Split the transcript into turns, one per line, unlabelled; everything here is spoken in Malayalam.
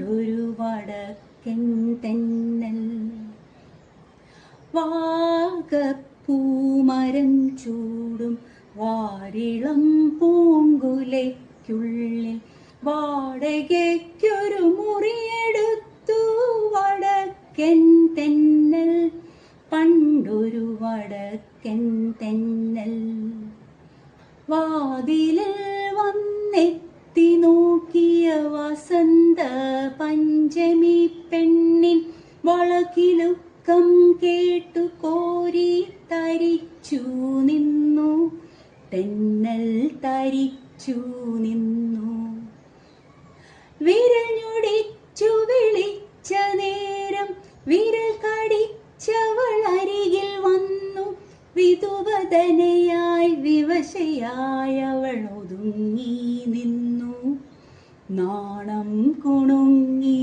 പണ്ടൊരു വടക്കൻ തെന്നൽ വാഗപ്പൂമരം ചൂടും വാരിളം പൂങ്കുലയ്ക്കുള്ളിൽ വാടകയ്ക്കൊരു മുറിയെടുത്തു വടക്കൻ തെന്നൽ പണ്ടൊരു വടക്കൻ തെന്നൽ വാതിലിൽ വന്നെത്തി നോക്കിയ വസന്ത പഞ്ചമി പെണ്ണിൻ വളകിലുക്കം കേട്ടു കോരി തരിച്ചു നിന്നു തെന്നൽ തരിച്ചു നിന്നു വിരൽ ഞൊടിച്ചു വിളിച്ച നേരം വിരൽ കടിച്ചവൾ അരികിൽ വന്നു വിധുവദനയായി വിവശയായവൾ ഒതുങ്ങി നിന്നു നാണം കുണുങ്ങി